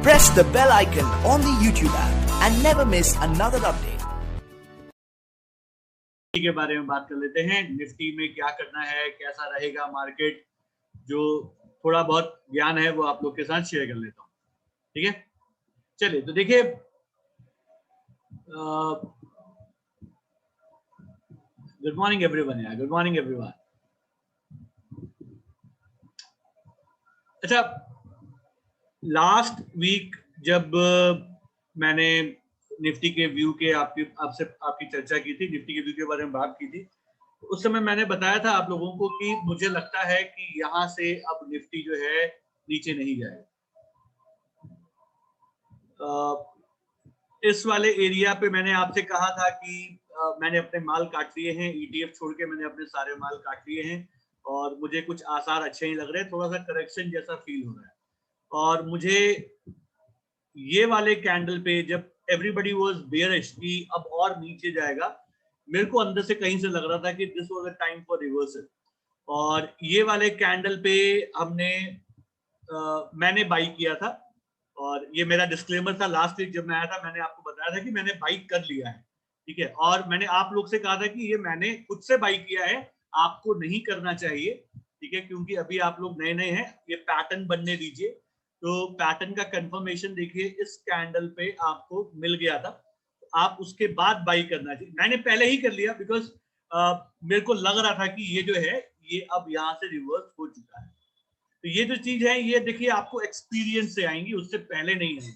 Press the bell icon on the YouTube app and never miss another update. के बारे में बात कर लेते हैं। निफ्टी में क्या करना है, कैसा रहेगा मार्केट, जो थोड़ा बहुत ज्ञान है वो आप लोग के साथ शेयर कर लेता हूँ। ठीक है, चलिए तो देखिए, गुड मॉर्निंग एवरीवन यार, गुड मॉर्निंग एवरीवन। अच्छा, लास्ट वीक जब मैंने निफ्टी के व्यू के आपकी चर्चा की थी, निफ्टी के व्यू के बारे में बात की थी, उस समय मैंने बताया था आप लोगों को कि मुझे लगता है कि यहां से अब निफ्टी जो है नीचे नहीं जाएगा। इस वाले एरिया पे मैंने आपसे कहा था कि मैंने अपने माल काट लिए हैं, ईटीएफ छोड़ के मैंने अपने सारे माल काट लिए हैं और मुझे कुछ आसार अच्छे नहीं लग रहे, थोड़ा सा करेक्शन जैसा फील हो रहा है। और मुझे ये वाले कैंडल पे जब एवरीबडी वाज बेयरिश कि अब और नीचे जाएगा, मेरे को अंदर से कहीं से लग रहा था कि this was a time for reversal. और ये वाले कैंडल पे मैंने बाई किया था, और ये मेरा डिस्क्लेमर था। लास्ट वीक जब मैं आया था मैंने आपको बताया था कि मैंने बाई कर लिया है, ठीक है। और मैंने आप लोग से कहा था कि ये मैंने खुद से बाई किया है, आपको नहीं करना चाहिए, ठीक है, क्योंकि अभी आप लोग नए नए हैं, ये पैटर्न बनने दीजिए। तो पैटर्न का कंफर्मेशन देखिए इस कैंडल पे आपको मिल गया था, तो आप उसके बाद बाई करना चाहिए। मैंने पहले ही कर लिया बिकॉज मेरे को लग रहा था कि ये जो है ये अब यहाँ से रिवर्स हो चुका है। तो ये जो चीज है ये देखिए आपको एक्सपीरियंस से आएंगी, उससे पहले नहीं आएंगी।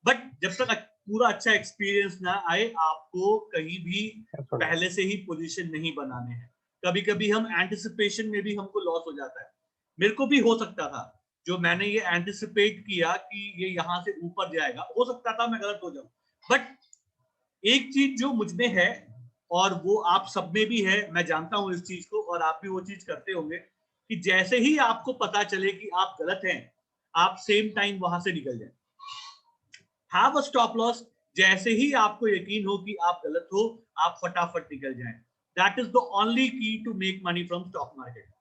बट जब तक पूरा अच्छा एक्सपीरियंस ना आए, आपको कहीं भी पहले से ही पोजीशन नहीं बनाने हैं। कभी कभी हम एंटिसिपेशन में भी हमको लॉस हो जाता है। मेरे को भी हो सकता था, जो मैंने ये एंटिसिपेट किया कि ये यहां से ऊपर जाएगा, हो सकता था मैं गलत हो जाऊं। बट एक चीज जो मुझ में है और वो आप सब में भी है, मैं जानता हूं इस चीज को, और आप भी वो चीज करते होंगे कि जैसे ही आपको पता चले कि आप गलत हैं, आप सेम टाइम वहां से निकल जाए। Have a stop loss. जैसे ही आपको यकीन हो कि आप गलत हो, आप फटाफट निकल जाएं। That is the only key to make money from stock market.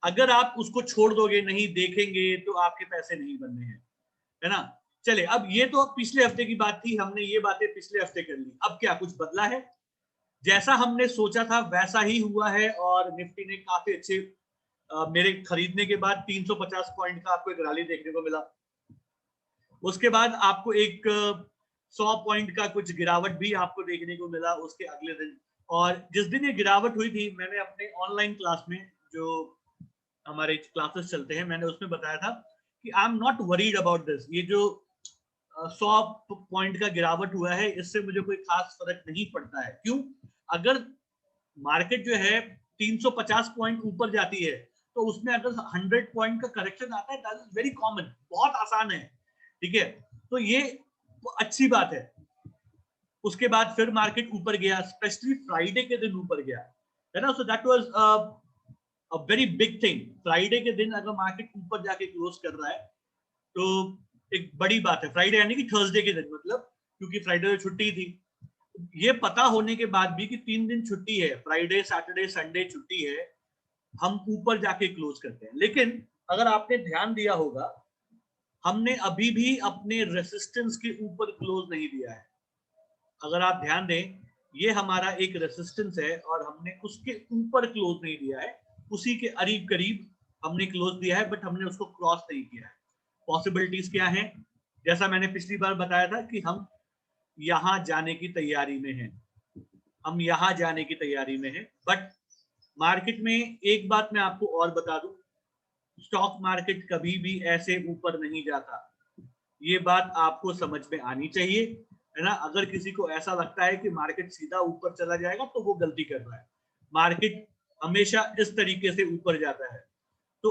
अगर आप उसको छोड़ दोगे, नहीं देखेंगे, तो आपके पैसे नहीं बनने हैं, है ना। चले, अब ये तो पिछले हफ्ते की बात थी, हमने ये बातें पिछले हफ्ते कर ली। अब क्या कुछ बदला है? जैसा हमने सोचा था वैसा ही हुआ है, और निफ्टी ने काफी अच्छे मेरे खरीदने के बाद 350 पॉइंट का आपको एक रैली देखने को मिला। उसके बाद आपको एक 100 पॉइंट का कुछ गिरावट भी आपको देखने को मिला उसके अगले दिन। और जिस दिन ये गिरावट हुई थी, मैंने अपने ऑनलाइन क्लास में, जो हमारे क्लासेस चलते हैं, मैंने उसमें बताया था कि I am not worried about this. ये जो 100 पॉइंट का गिरावट हुआ है, इससे मुझे कोई खास फर्क नहीं पड़ता है। क्यों? अगर मार्केट जो है 350 पॉइंट ऊपर जाती है, तो उसमें अगर 100 पॉइंट का करेक्शन आता है, दैट इज वेरी कॉमन, बहुत आसान है, ठीक है। तो ये अच्छी बात है। उसके बाद फिर मार्केट ऊपर गया, स्पेशली फ्राइडे के दिन ऊपर गया, है ना। So that was a very big thing. Friday के दिन अगर मार्केट ऊपर जाके क्लोज कर रहा है तो एक बड़ी बात है। फ्राइडे यानी कि थर्सडे के दिन, मतलब क्योंकि फ्राइडे तो छुट्टी थी। ये पता होने के बाद भी कि 3 दिन छुट्टी है, फ्राइडे सैटरडे संडे छुट्टी है, हम ऊपर जाके क्लोज करते हैं। लेकिन अगर आपने ध्यान दिया होगा, हमने अभी भी अपने रेसिस्टेंस के ऊपर क्लोज नहीं दिया है। अगर आप ध्यान दें, ये हमारा एक रेसिस्टेंस है और हमने उसके ऊपर क्लोज नहीं दिया है, उसी के करीब करीब हमने क्लोज दिया है, बट हमने उसको क्रॉस नहीं किया है। पॉसिबिलिटीज क्या है? जैसा मैंने पिछली बार बताया था कि हम यहां जाने की तैयारी में हैं, हम यहां जाने की तैयारी में हैं। बट मार्केट में एक बात मैं आपको और बता दूं, स्टॉक मार्केट कभी भी ऐसे ऊपर नहीं जाता। ये बात आपको समझ में आनी चाहिए, है ना। अगर किसी को ऐसा लगता है कि मार्केट सीधा ऊपर चला जाएगा, तो वो गलती कर रहा है। मार्केट हमेशा इस तरीके से ऊपर जाता है। तो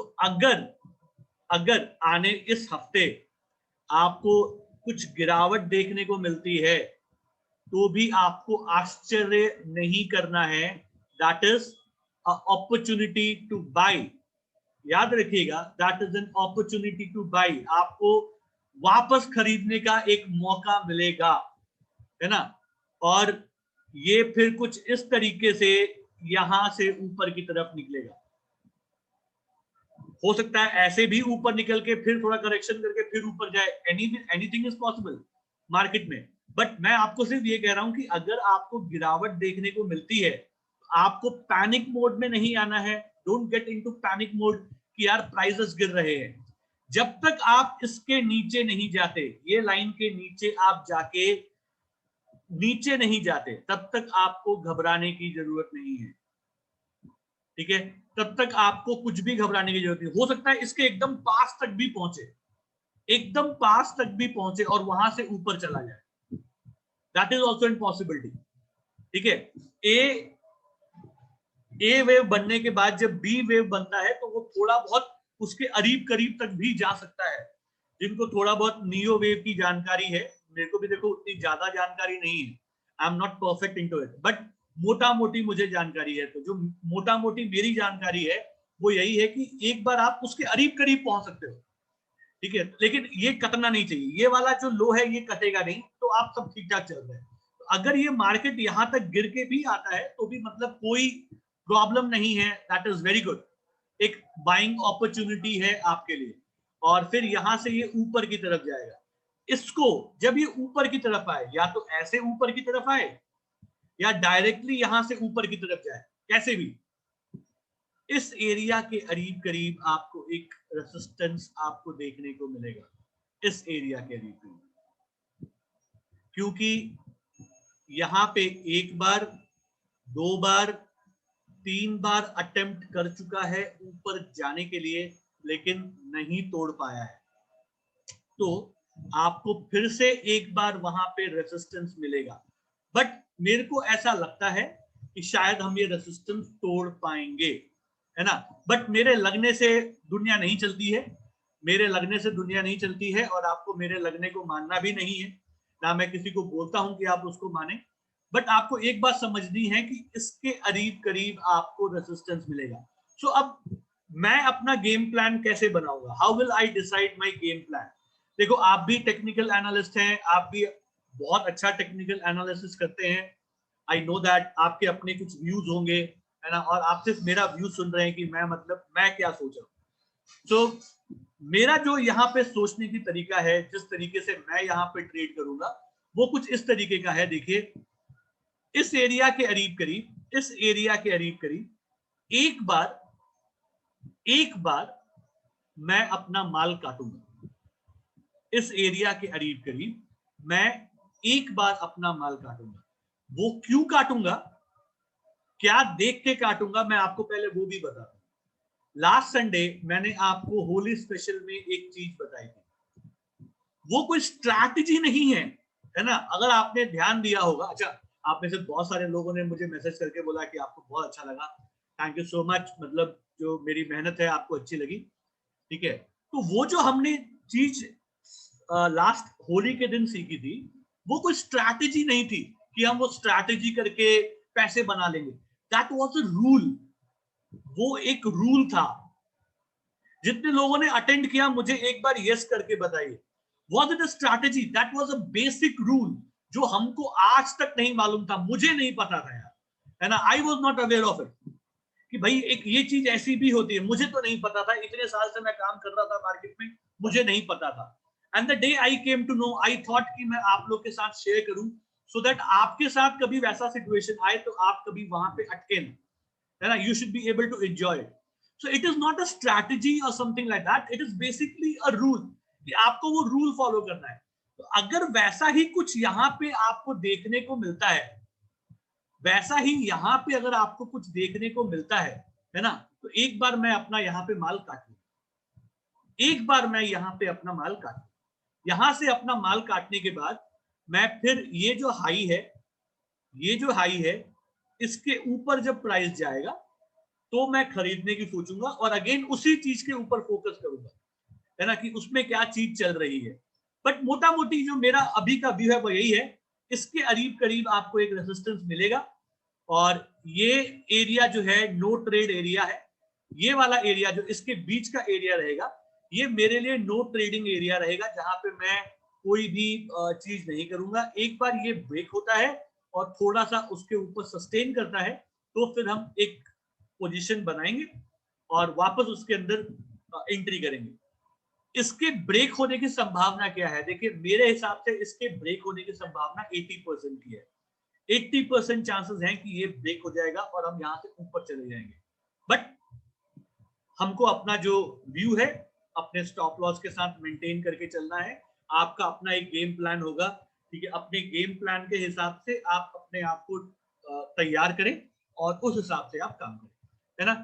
अगर आने इस हफ्ते आपको कुछ गिरावट देखने को मिलती है, तो भी आपको आश्चर्य नहीं करना है। That is a opportunity two by. याद रखिएगा, that is an opportunity two by. आपको वापस खरीदने का एक मौका मिलेगा, है ना। और ये फिर कुछ इस तरीके से यहां से ऊपर की तरफ निकलेगा। हो सकता है ऐसे भी ऊपर निकल के फिर थोड़ा करेक्शन करके फिर ऊपर जाए, एनीथिंग इज पॉसिबल मार्केट में। बट मैं आपको सिर्फ ये कह रहा हूं कि अगर आपको गिरावट देखने को मिलती है तो आपको पैनिक मोड में नहीं आना है। Don't get into panic mode कि यार प्राइसेस गिर रहे हैं। जब तक आप इसके नीचे नहीं जाते, ये लाइन के नीचे आप जाके नीचे नहीं जाते, तब तक आपको घबराने की जरूरत नहीं है, ठीक है? तब तक आपको कुछ भी घबराने की जरूरत नहीं। हो सकता है इसके एकदम पास तक भी पहुंचे, एकदम पास तक भी पहुंचे और वहां से ऊपर चला जाए, दैट इज ऑल्सो इम्पॉसिबिलिटी, ठीक है? ए वेव बनने के बाद जब बी वेव बनता है तो वो थोड़ा बहुत उसके करीब करीब तक भी जा सकता है। जिनको थोड़ा बहुत नियो वेव की जानकारी है, मेरे को भी देखो उतनी ज्यादा जानकारी नहीं है, I am not perfect into it, but मोटा मोटी मुझे जानकारी है। तो जो मोटा मोटी मेरी जानकारी है वो यही है कि एक बार आप उसके करीब करीब पहुंच सकते हो, ठीक है? लेकिन ये कटना नहीं चाहिए, ये वाला जो लो है ये कटेगा नहीं, तो आप सब ठीक ठाक चल रहे हैं। तो अगर ये मार्केट यहां तक गिर के भी आता है तो भी मतलब कोई प्रॉब्लम नहीं है, दैट इज वेरी गुड, एक बाइंग अपॉर्चुनिटी है आपके लिए। और फिर यहां से ये ऊपर की तरफ जाएगा। इसको जब ये ऊपर की तरफ आए, या तो ऐसे ऊपर की तरफ आए या डायरेक्टली यहां से ऊपर की तरफ जाए, कैसे भी, इस एरिया के करीब करीब आपको एक रेसिस्टेंस आपको देखने को मिलेगा, इस एरिया के करीब करीब। क्योंकि यहां पे एक बार, दो बार, 3 बार अटेम्प्ट कर चुका है ऊपर जाने के लिए, लेकिन नहीं तोड़ पाया है। तो आपको फिर से एक बार वहां पे रेसिस्टेंस मिलेगा, बट मेरे को ऐसा लगता है कि शायद हम ये रेसिस्टेंस तोड़ पाएंगे, है ना? बट मेरे लगने से दुनिया नहीं चलती है, मेरे लगने से दुनिया नहीं चलती है, और आपको मेरे लगने को मानना भी नहीं है, ना मैं किसी को बोलता हूं कि आप उसको माने। बट आपको एक बात समझनी है कि इसके करीब करीब आपको रेसिस्टेंस मिलेगा। सो अब मैं अपना गेम प्लान कैसे बनाऊंगा? How will I decide my game plan? देखो, आप भी टेक्निकल एनालिस्ट हैं, आप भी बहुत अच्छा टेक्निकल एनालिसिस करते हैं, आई नो दैट। आपके अपने कुछ व्यूज होंगे, है ना? और आप सिर्फ मेरा व्यू सुन रहे हैं कि मैं क्या सोच रहा हूँ। तो मेरा जो यहाँ पे सोचने की तरीका है, जिस तरीके से मैं यहाँ पे ट्रेड करूंगा, वो कुछ इस तरीके का है। देखिए, इस एरिया के करीब करीब, इस एरिया के करीब करीब एक बार मैं अपना माल काटूंगा। इस एरिया के करीब करीब मैं एक बार अपना माल काटूंगा। वो क्यों काटूंगा, क्या देख के काटूंगा, मैं आपको पहले वो भी बताता हूं। लास्ट संडे मैंने आपको होली स्पेशल में एक चीज बताई थी, वो कोई स्ट्रैटेजी नहीं है, है ना? अगर आपने ध्यान दिया होगा, अच्छा, आप में से बहुत सारे लोगों ने मुझे मैसेज करके बोला कि आपको बहुत अच्छा लगा, थैंक यू सो मच, मतलब जो मेरी मेहनत है आपको अच्छी लगी, ठीक है? तो वो जो हमने चीज लास्ट होली के दिन सीखी थी, वो कोई स्ट्रैटेजी नहीं थी कि हम वो स्ट्रैटेजी करके पैसे बना लेंगे। दैट वाज अ रूल, वो एक रूल था। जितने लोगों ने अटेंड किया, मुझे एक बार यस करके बताइए, was it a strategy? That was a basic rule जो हमको आज तक नहीं मालूम था, मुझे नहीं पता था यार, है ना? I was not aware of it कि भाई एक ये चीज ऐसी भी होती है, मुझे तो नहीं पता था। इतने साल से मैं काम कर रहा था मार्केट में, मुझे नहीं पता था। And the day I came to know, I thought कि मैं आप लोग के साथ शेयर करूं, सो दैट आपके साथ कभी वैसा सिचुएशन आए तो आप कभी वहां पे अटके ना, है ना? You should be able to enjoy it. So it is not a strategy or something like that, it is basically a rule कि आपको वो रूल फॉलो करना है। तो अगर वैसा ही कुछ यहाँ पे आपको देखने को मिलता है, वैसा ही यहाँ पे अगर आपको कुछ देखने को मिलता है ना? तो एक बार मैं अपना यहाँ पे माल काटूं, एक बार मैं यहाँ पे अपना माल काटूं, यहां से अपना माल काटने के बाद मैं फिर ये जो हाई है, ये जो हाई है, इसके ऊपर जब प्राइस जाएगा तो मैं खरीदने की सोचूंगा, और अगेन उसी चीज के ऊपर फोकस करूंगा, है ना, कि उसमें क्या चीज चल रही है। बट मोटा मोटी जो मेरा अभी का व्यू है वो यही है, इसके करीब करीब आपको एक रेजिस्टेंस मिलेगा, और ये एरिया जो है नो ट्रेड एरिया है। ये वाला एरिया जो इसके बीच का एरिया रहेगा, ये मेरे लिए नो ट्रेडिंग एरिया रहेगा, जहां पे मैं कोई भी चीज नहीं करूंगा। एक बार ये ब्रेक होता है और थोड़ा सा उसके ऊपर सस्टेन करता है, तो फिर हम एक पोजीशन बनाएंगे और वापस उसके अंदर एंट्री करेंगे। इसके ब्रेक होने की संभावना क्या है? देखिए मेरे हिसाब से इसके ब्रेक होने की संभावना 80% की है। 80% चांसेस हैं कि ये ब्रेक हो जाएगा और हम यहां से ऊपर चले जाएंगे। बट हमको अपना जो व्यू है अपने स्टॉप लॉस के साथ मेंटेन करके चलना है। आपका अपना एक गेम प्लान होगा, ठीक है? अपने गेम प्लान के हिसाब से आप अपने आप को तैयार करें और उस हिसाब से आप काम करें, है ना?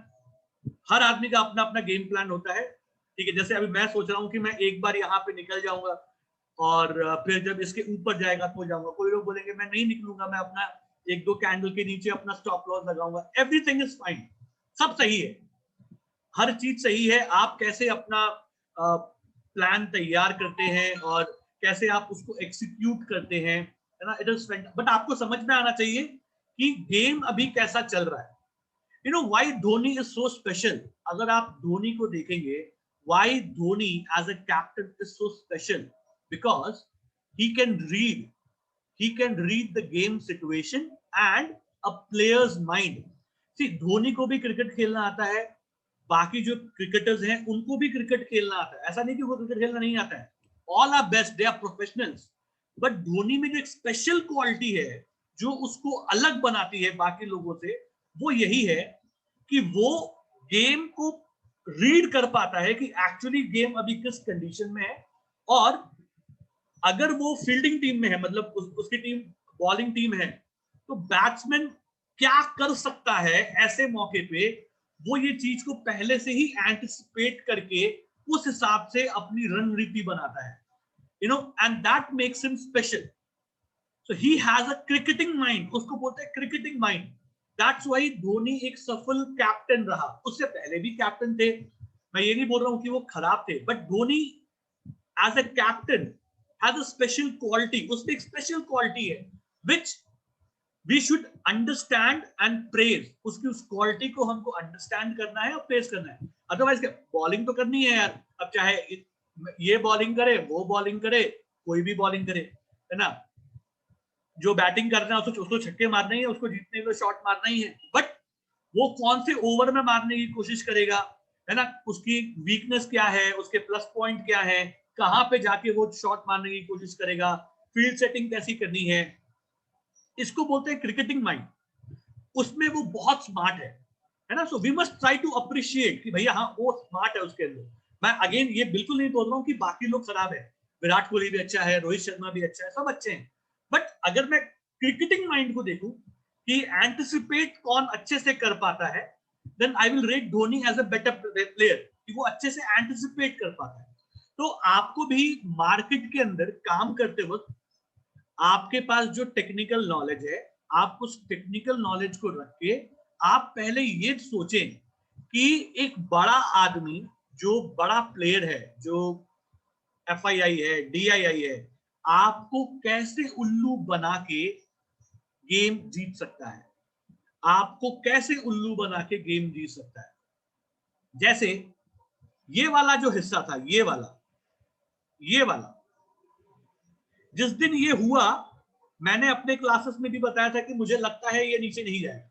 हर आदमी का अपना अपना गेम प्लान होता है, ठीक है? जैसे अभी मैं सोच रहा हूँ कि मैं एक बार यहाँ पे निकल जाऊंगा और फिर जब इसके ऊपर जाएगा तो जाऊंगा। कोई लोग बोलेंगे मैं नहीं निकलूंगा, मैं अपना एक दो कैंडल के नीचे अपना स्टॉप लॉस लगाऊंगा। एवरीथिंग इज फाइन, सब सही है, हर चीज सही है। आप कैसे अपना प्लान तैयार करते हैं और कैसे आप उसको एग्जीक्यूट करते हैं, है ना? इट इज, बट आपको समझ में आना चाहिए कि गेम अभी कैसा चल रहा है। You know why Dhoni is so special? अगर आप धोनी को देखेंगे, why Dhoni as a captain is so special, because he can read he can read the game situation and a player's mind. See, Dhoni को भी क्रिकेट खेलना आता है, बाकी जो क्रिकेटर्स हैं उनको भी क्रिकेट खेलना आता है, ऐसा नहीं कि वो क्रिकेट खेलना नहीं आता है। All are best, they are professionals. But Dhoni में जो एक स्पेशल क्वालिटी है जो उसको अलग बनाती है बाकी लोगों से, वो यही है कि वो गेम को रीड कर पाता है कि एक्चुअली गेम अभी किस कंडीशन में है। और अगर वो फील्डिंग टीम में है, मतलब उसकी टीम बॉलिंग टीम है, तो बैट्समैन क्या कर सकता है ऐसे मौके पे, वो ये चीज को पहले से ही एंटिसिपेट करके उस हिसाब से अपनी रणनीति बनाता है, you no, and that makes him special. So he has a cricketing mind, उसको बोलते हैं cricketing mind. That's why Dhoni एक सफल कैप्टन रहा। उससे पहले भी कैप्टन थे, मैं ये नहीं बोल रहा हूं कि वो खराब थे, but Dhoni as a captain has a special quality, उसमें एक special quality है which we should understand and praise। उसकी उस quality को हमको understand करना है और praise करना है। अदरवाइज क्या, बॉलिंग तो करनी है यार, अब चाहे ये बॉलिंग करे, वो बॉलिंग करे, कोई भी बॉलिंग करे, है ना? जो बैटिंग करना है उसको छक्के मारना ही है, उसको जीतने के लिए शॉट मारना ही है। बट वो कौन से ओवर में मारने की कोशिश करेगा, है ना? उसकी वीकनेस क्या है, उसके प्लस पॉइंट क्या है, कहां पे जाके वो शॉट मारने की कोशिश करेगा, फील्ड सेटिंग कैसी करनी है, इसको बोलते हैं क्रिकेटिंग माइंड। उसमें वो बहुत स्मार्ट है ना? So we must try to appreciate कि भैया हाँ वो स्मार्ट है उसके अंदर। मैं अगेन ये बिल्कुल नहीं बोल रहा हूँ कि बाकी लोग खराब है, विराट कोहली भी अच्छा है, रोहित शर्मा भी अच्छा है, सब अच्छे हैं। बट अगर मैं क्रिकेटिंग माइंड को देखूं कि एंटिसिपेट कौन अच्छे से कर पाता है, then I will rate Dhoni as a better player, कि वो अच्छे से एंटिसिपेट कर पाता है। तो आपको भी मार्केट के अंदर काम करते वक्त आपके पास जो टेक्निकल नॉलेज है, आप उस टेक्निकल नॉलेज को रख के आप पहले ये सोचें कि एक बड़ा आदमी, जो बड़ा प्लेयर है, जो FII है, DII है, आपको कैसे उल्लू बना के गेम जीत सकता है, आपको कैसे उल्लू बना के गेम जीत सकता है। जैसे ये वाला जो हिस्सा था, ये वाला जिस दिन ये हुआ, मैंने अपने क्लासेस में भी बताया था कि मुझे लगता है ये नीचे नहीं जाएगा,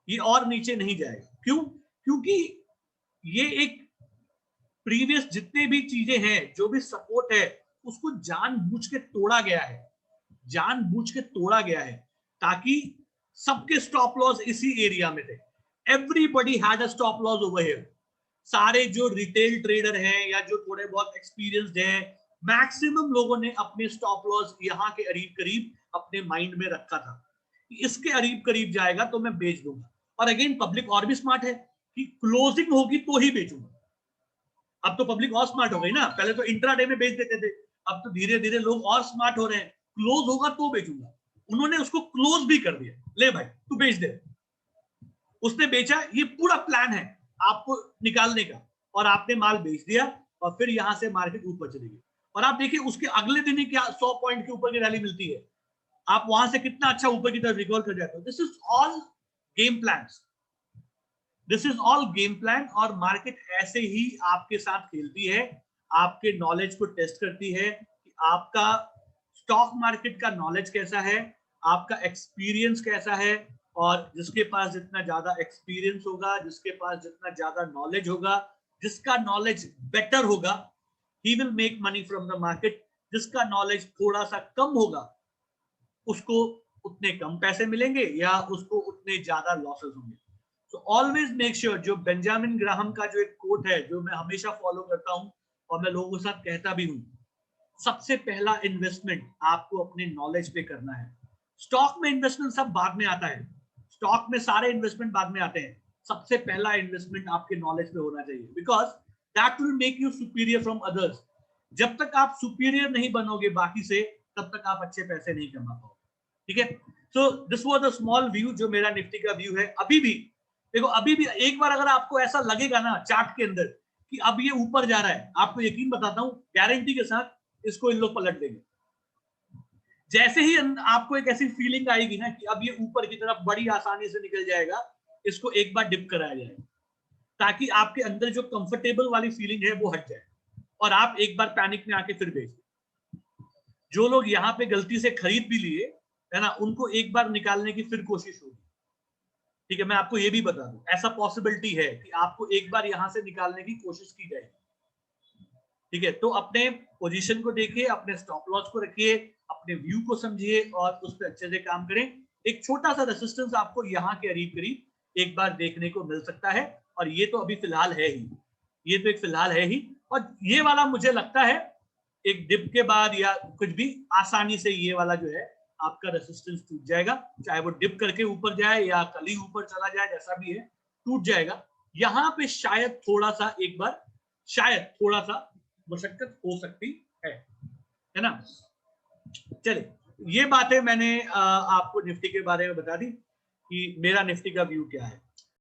ये और नीचे नहीं जाएगा। क्यों? क्योंकि ये एक प्रीवियस जितने भी चीजें हैं, जो भी सपोर्ट है, उसको जानबूझ के तोड़ा गया है, जानबूझ के तोड़ा गया है, ताकि सबके स्टॉप लॉस इसी एरिया में थे। Everybody had a stop loss over here. सारे जो रिटेल ट्रेडर हैं या जो थोड़े बहुत एक्सपीरियंस्ड हैं, मैक्सिमम लोगों ने अपने स्टॉप लॉस यहाँ के करीब करीब अपने माइंड में रखा था, इसके करीब करीब जाएगा तो मैं बेच दूंगा। और अगेन पब्लिक और भी स्मार्ट है कि क्लोजिंग होगी तो ही बेचूंगा। अब तो पब्लिक और स्मार्ट हो गई ना, पहले तो इंट्राडे में बेच देते थे, अब तो धीरे धीरे लोग और स्मार्ट हो रहे हैं, क्लोज होगा तो बेचूंगा। उन्होंने उसको क्लोज भी कर दिया, ले भाई तू बेच दे। उसने बेचा, ये पूरा प्लान है आपको निकालने का, और आपने माल बेच दिया और फिर यहां से मार्केट ऊपर चली गई। और आप देखिए उसके अगले दिन ही क्या 100 पॉइंट के ऊपर की रैली मिलती है, आप वहां से कितना अच्छा ऊपर की तरफ रिकॉल कर जाते हो। This is all game plans, this is all game plan. और मार्केट ऐसे ही आपके साथ खेलती है, आपके नॉलेज को टेस्ट करती है कि आपका स्टॉक मार्केट का नॉलेज कैसा है, आपका एक्सपीरियंस कैसा है, और जिसके पास जितना ज्यादा एक्सपीरियंस होगा, जिसके पास जितना ज्यादा नॉलेज होगा, जिसका नॉलेज बेटर होगा, he will make money from the market. जिसका नॉलेज थोड़ा सा कम होगा, उसको उतने कम पैसे मिलेंगे या उसको उतने ज्यादा लॉसेस होंगे। सो ऑलवेज मेक श्योर, जो बेंजामिन ग्राहम का जो एक कोट है जो मैं हमेशा फॉलो करता हूं और मैं लोगों के साथ कहता भी हूं, सबसे पहला इन्वेस्टमेंट आपको अपने नॉलेज पे करना है। स्टॉक में इन्वेस्टमेंट सब बाद में आता है, स्टॉक में सारे इन्वेस्टमेंट बाद में आते हैं। सबसे पहला इन्वेस्टमेंट आपके नॉलेज पे होना चाहिए, because that will make you superior from others. जब तक आप सुपीरियर नहीं बनोगे बाकी से, तब तक आप अच्छे पैसे नहीं कमा पाओगे। ठीक है, so this was a small view जो मेरा निफ्टी का व्यू है। अभी भी देखो, अभी भी एक बार अगर आपको ऐसा लगेगा ना चार्ट के अंदर कि अब ये ऊपर जा रहा है, आपको यकीन बताता हूं, गारंटी के साथ इसको इन लोग पलट देंगे। जैसे ही आपको एक ऐसी फीलिंग आएगी ना कि अब ये ऊपर की तरफ बड़ी आसानी से निकल जाएगा, इसको एक बार डिप कराया जाए, ताकि आपके अंदर जो कंफर्टेबल वाली फीलिंग है वो हट जाए और आप एक बार पैनिक में आके फिर बेच। जो लोग यहाँ पे गलती से खरीद भी लिए है ना, उनको एक बार निकालने की फिर कोशिश होगी। ठीक है, मैं आपको ये भी बता दूं, ऐसा पॉसिबिलिटी है कि आपको एक बार यहां से निकालने की कोशिश की जाएगी। ठीक है, तो अपने पोजीशन को देखिए, अपने स्टॉप लॉस को रखिए, अपने व्यू को समझिए और उस पर अच्छे से काम करें। एक छोटा सा रेसिस्टेंस आपको यहाँ के करीब करीब एक बार देखने को मिल सकता है, और ये तो अभी फिलहाल है ही, ये तो एक फिलहाल है ही। और ये वाला मुझे लगता है एक डिप के बाद या कुछ भी आसानी से ये वाला जो है आपका रेसिस्टेंस टूट जाएगा, चाहे वो डिप करके ऊपर जाए या कल ही ऊपर चला जाए, जैसा भी है टूट जाएगा। यहाँ पे शायद थोड़ा सा एक बार, शायद थोड़ा सा मशक्कत हो सकती है ना। चलिए, ये बातें मैंने आपको निफ्टी के बारे में बता दी कि मेरा निफ्टी का व्यू क्या है।